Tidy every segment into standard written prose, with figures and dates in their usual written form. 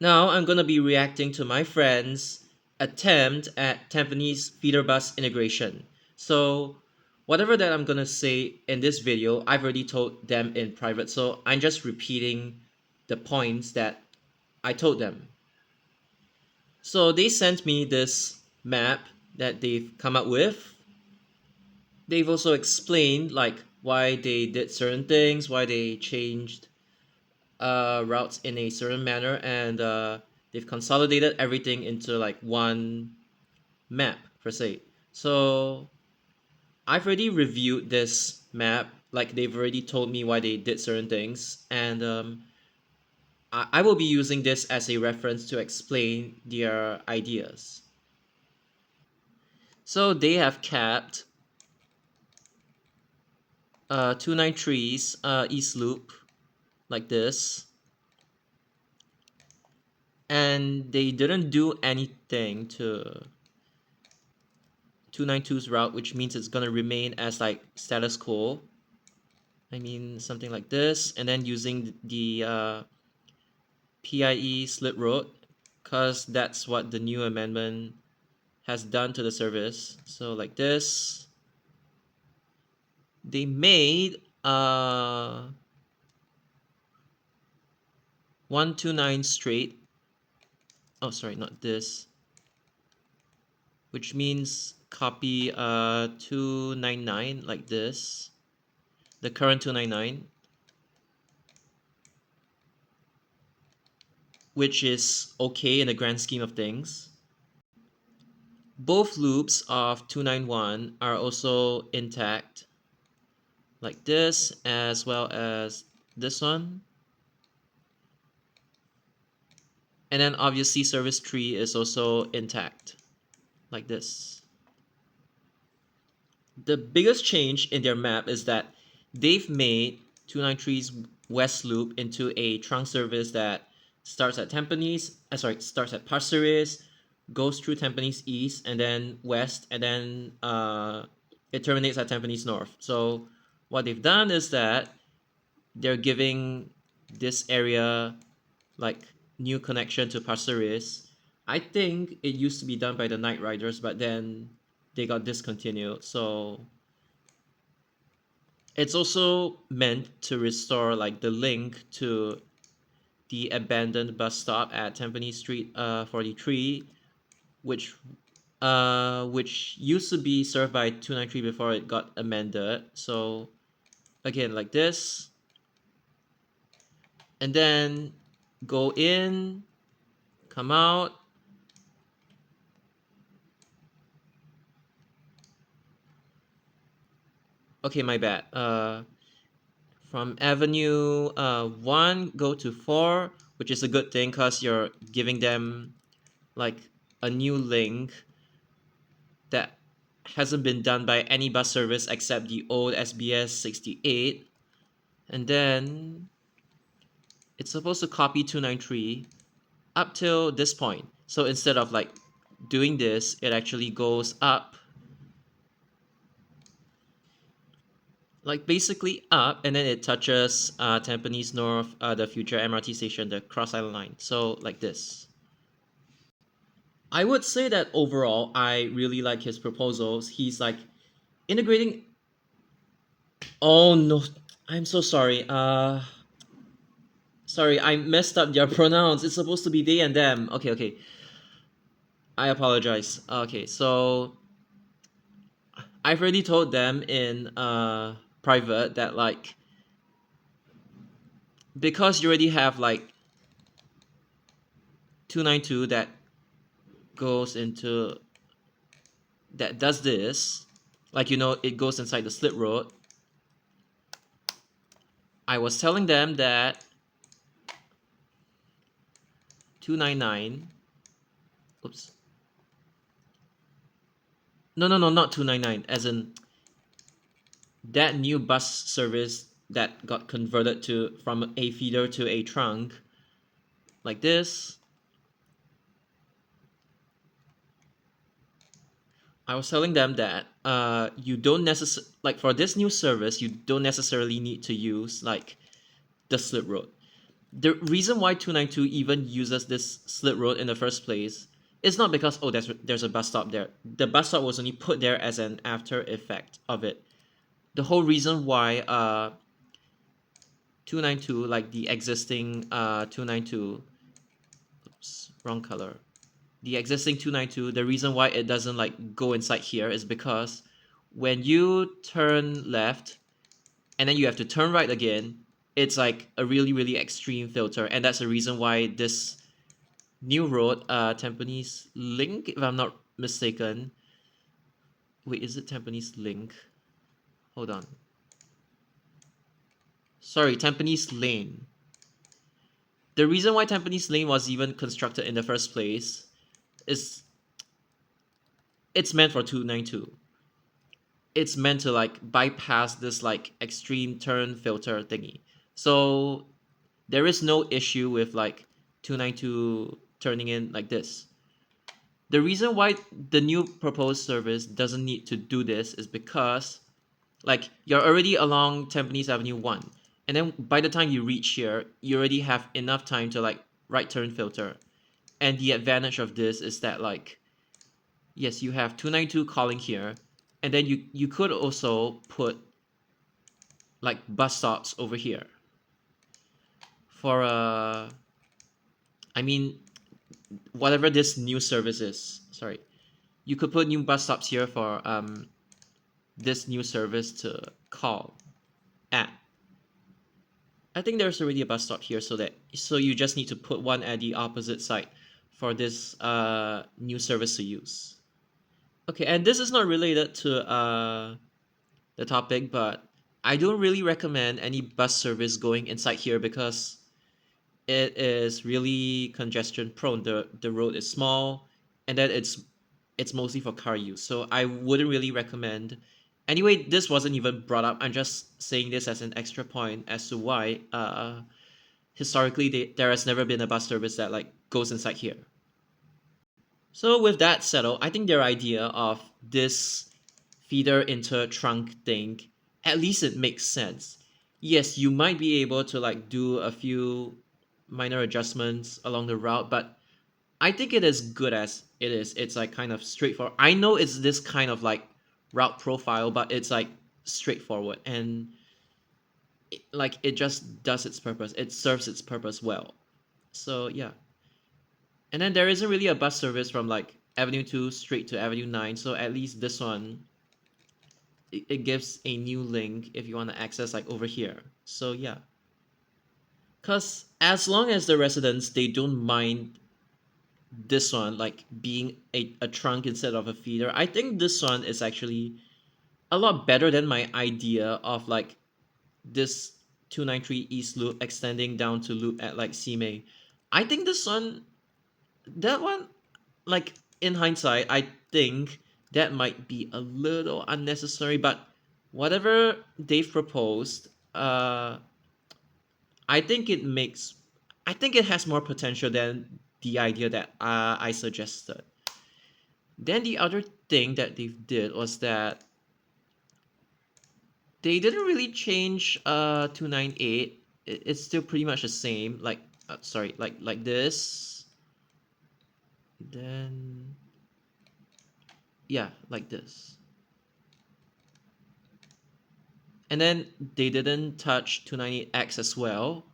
Now I'm gonna be reacting to my friend's attempt at Tampines Feeder Bus integration. So whatever that I'm gonna say in this video, I've already told them in private. So I'm just repeating the points that I told them. So they sent me this map that they've come up with. They've also explained like why they did certain things, why they changed routes in a certain manner, and they've consolidated everything into like one map per se. So I've already reviewed this map, like they've already told me why they did certain things, and I will be using this as a reference to explain their ideas. So they have capped 293's East Loop like this, and they didn't do anything to 292's route, which means it's gonna remain as like status quo. I mean something like this, and then using the PIE slip road, because that's what the new amendment has done to the service. So like this, they made 129 straight. Oh, sorry, not this. Which means copy 299 like this. The current 299, which is okay in the grand scheme of things. Both loops of 291 are also intact, like this, as well as this one. And then obviously service tree is also intact, like this. The biggest change in their map is that they've made 293's west loop into a trunk service that starts at starts at Pasir Ris, goes through Tampines East and then West, and then it terminates at Tampines North. So what they've done is that they're giving this area like new connection to Pasir Ris. I think it used to be done by the Night Riders, but then they got discontinued. So it's also meant to restore like the link to the abandoned bus stop at Tampines Street 43, which used to be served by 293 before it got amended. So again, like this, and then go in, come out. Okay, my bad. From Avenue 1, go to 4, which is a good thing because you're giving them like a new link that hasn't been done by any bus service except the old SBS 68. And then it's supposed to copy 293 up till this point. So instead of like doing this, it actually goes up, like basically up, and then it touches Tampines North, the future MRT station, the Cross Island Line. So like this. I would say that overall, I really like his proposals. He's like integrating. Oh no, I'm so sorry. Sorry, I messed up their pronouns. It's supposed to be they and them. Okay, okay. I apologize. Okay, so I've already told them in private that like because you already have like 292 that goes into that does this, like it goes inside the slip road. I was telling them that 299, oops, no, not 299, as in that new bus service that got converted to from a feeder to a trunk, like this. I was telling them that you don't necessarily, for this new service, you don't necessarily need to use like the slip road. The reason why 292 even uses this slit road in the first place is not because, oh, there's a bus stop there. The bus stop was only put there as an after effect of it. The whole reason why 292, like the existing 292, oops, wrong color. The existing 292, the reason why it doesn't like go inside here is because when you turn left and then you have to turn right again, it's like a really, really extreme filter. And that's the reason why this new road, Tampines Link, if I'm not mistaken. Wait, is it Tampines Link? Hold on. Sorry, Tampines Lane. The reason why Tampines Lane was even constructed in the first place is it's meant for 292. It's meant to like bypass this like extreme turn filter thingy. So there is no issue with like 292 turning in like this. The reason why the new proposed service doesn't need to do this is because like you're already along Tampines Avenue 1, and then by the time you reach here, you already have enough time to like right turn filter. And the advantage of this is that like yes, you have 292 calling here, and then you could also put like bus stops over here for I mean whatever this new service is. Sorry, you could put new bus stops here for this new service to call at. I think there's already a bus stop here, so you just need to put one at the opposite side for this new service to use. Okay, and this is not related to the topic, but I don't really recommend any bus service going inside here because it is really congestion prone. The road is small, and then it's mostly for car use. So I wouldn't really recommend. Anyway, this wasn't even brought up. I'm just saying this as an extra point as to why historically there has never been a bus service that like goes inside here. So with that settled, I think their idea of this feeder into trunk thing, at least it makes sense. Yes, you might be able to like do a few minor adjustments along the route, but I think it is good as it is. It's like kind of straightforward. I know it's this kind of like route profile, but it's like straightforward and like it just does its purpose. It serves its purpose well. So yeah. And then there isn't really a bus service from like Avenue 2 straight to Avenue 9, so at least this one it gives a new link if you want to access like over here. So yeah. Cause as long as the residents they don't mind this one like being a trunk instead of a feeder, I think this one is actually a lot better than my idea of like this 293 East Loop extending down to loop at like Simei. I think this one, that one, like in hindsight, I think that might be a little unnecessary, but whatever they've proposed, I think it makes, I think it has more potential than the idea that I suggested. Then the other thing that they did was that they didn't really change 298. It's still pretty much the same. Like sorry, like this. Then yeah, like this. And then they didn't touch 298X as well.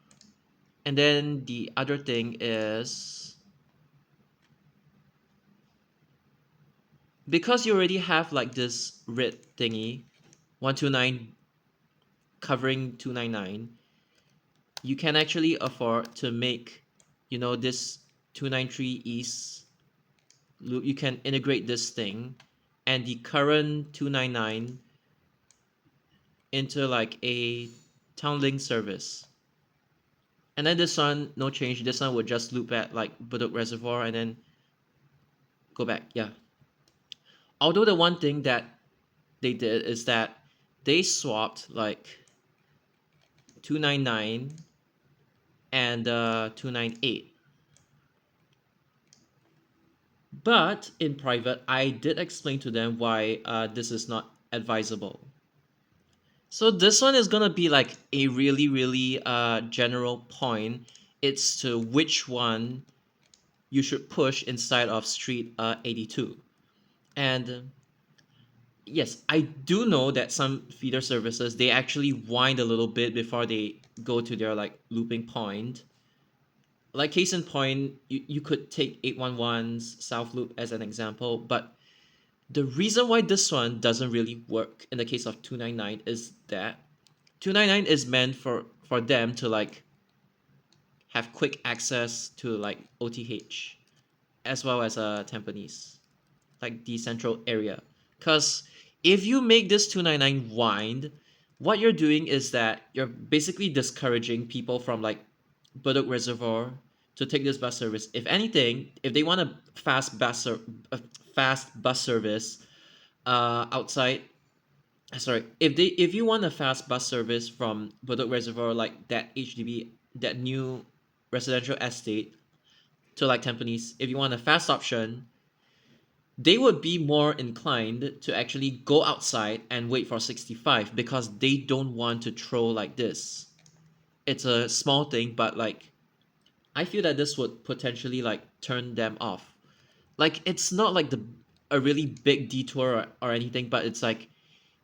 And then the other thing is because you already have like this red thingy 129 covering 299, you can actually afford to make, you know, this 293 East loop. You can integrate this thing and the current 299 into like a town link service. And then this one, no change. This one would just loop at like Budok Reservoir and then go back. Yeah. Although the one thing that they did is that they swapped like 299 and 298. But in private, I did explain to them why this is not advisable. So this one is gonna be like a really, really general point, It's to which one you should push inside of street 82. And yes, I do know that some feeder services, they actually wind a little bit before they go to their like looping point. Like case in point, you could take 811's South Loop as an example, but the reason why this one doesn't really work in the case of 299 is that 299 is meant for them to like have quick access to like OTH as well as Tampines, like the central area. Because if you make this 299 wind, what you're doing is that you're basically discouraging people from like Bedok Reservoir to take this bus service. If anything, if they want a fast bus service outside, sorry, if you want a fast bus service from Bedok Reservoir, like that HDB, that new residential estate to like Tampines, if you want a fast option, they would be more inclined to actually go outside and wait for 65 because they don't want to throw like this. It's a small thing, but like I feel that this would potentially like turn them off. Like it's not like the a really big detour or anything, but it's like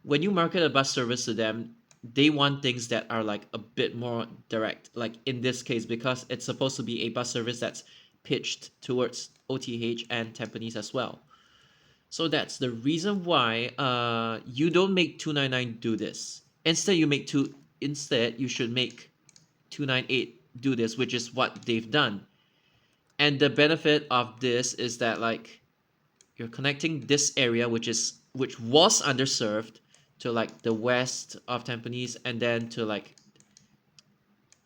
when you market a bus service to them, they want things that are like a bit more direct. Like in this case, because it's supposed to be a bus service that's pitched towards OTH and Tampines as well. So that's the reason why you don't make 299 do this. Instead you should make 298 do this, which is what they've done. And the benefit of this is that like you're connecting this area which was underserved to like the west of Tampines and then to like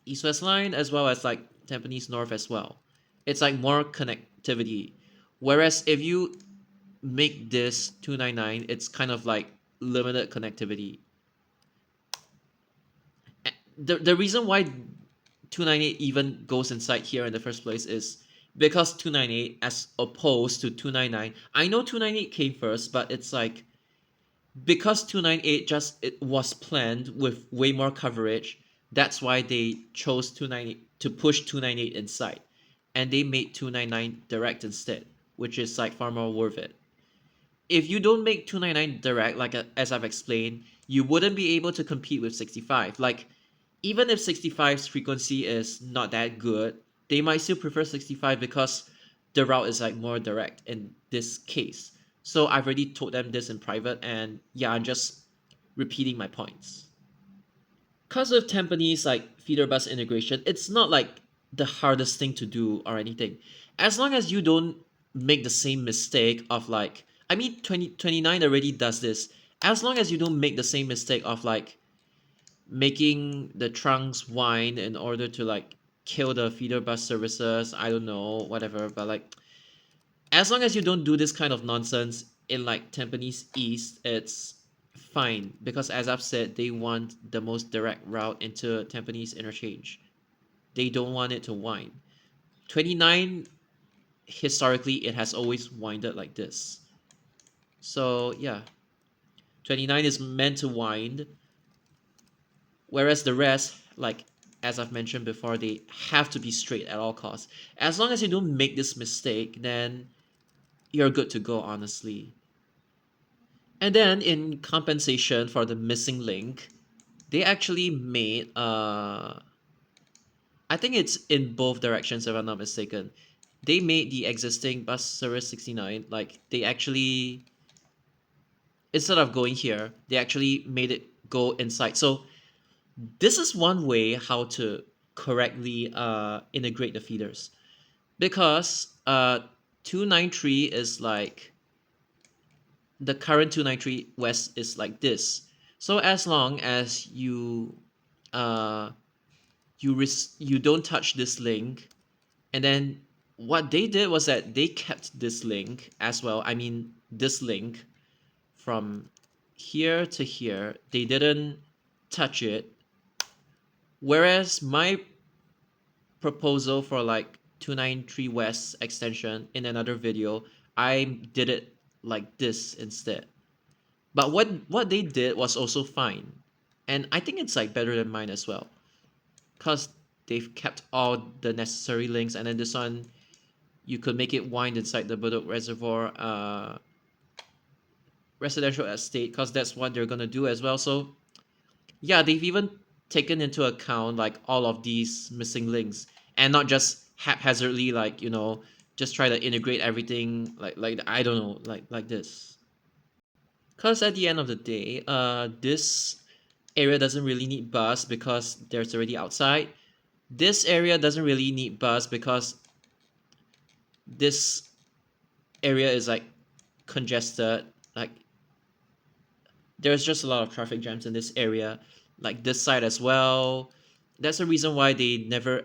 east west line as well as like Tampines North as well. It's like more connectivity. Whereas if you make this 299, it's kind of like limited connectivity. The reason why 298 even goes inside here in the first place is because 298 as opposed to 299. I know 298 came first, but it's like because 298 just it was planned with way more coverage, that's why they chose 298 to push 298 inside, and they made 299 direct instead, which is like far more worth it. If you don't make 299 direct, like as I've explained, you wouldn't be able to compete with 65. Like even if 65's frequency is not that good, they might still prefer 65 because the route is like more direct in this case. So I've already told them this in private, and yeah, I'm just repeating my points. Because of Tampines like feeder bus integration, it's not like the hardest thing to do or anything. As long as you don't make the same mistake of like, I mean 2029 already does this. As long as you don't make the same mistake of like making the trunks whine in order to like kill the feeder bus services, I don't know, whatever, but like as long as you don't do this kind of nonsense in like Tampines East, it's fine because as I've said, they want the most direct route into Tampines interchange. They don't want it to wind. 29 historically it has always winded like this. So yeah, 29 is meant to wind, whereas the rest, like as I've mentioned before, they have to be straight at all costs. As long as you don't make this mistake, then you're good to go, honestly. And then in compensation for the missing link, they actually made I think it's in both directions if I'm not mistaken. They made the existing bus service 69 like they actually instead of going here, they actually made it go inside. So this is one way how to correctly integrate the feeders because 293 is like the current 293 west is like this. So as long as uh you don't touch this link, and then what they did was that they kept this link as well. I mean this link from here to here. They didn't touch it. Whereas my proposal for like 293 west extension in another video, I did it like this instead. But what they did was also fine. And I think it's like better than mine as well. Cause they've kept all the necessary links, and then this one you could make it wind inside the Bedok Reservoir residential estate, because that's what they're gonna do as well. So yeah, they've even taken into account like all of these missing links, and not just haphazardly, like, just try to integrate everything like I don't know, like this. Because at the end of the day, this area doesn't really need bus because there's already outside. This area doesn't really need bus because this area is like congested. Like, there's just a lot of traffic jams in this area, like this side as well. That's the reason why they never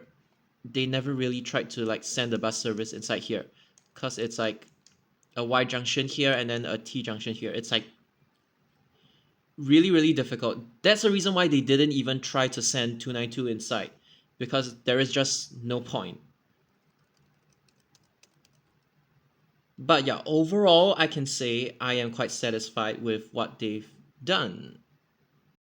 really tried to like send the bus service inside here, because it's like a Y junction here and then a T junction here. It's like really, really difficult. That's the reason why they didn't even try to send 292 inside, because there is just no point. But yeah, overall, I can say I am quite satisfied with what they've done.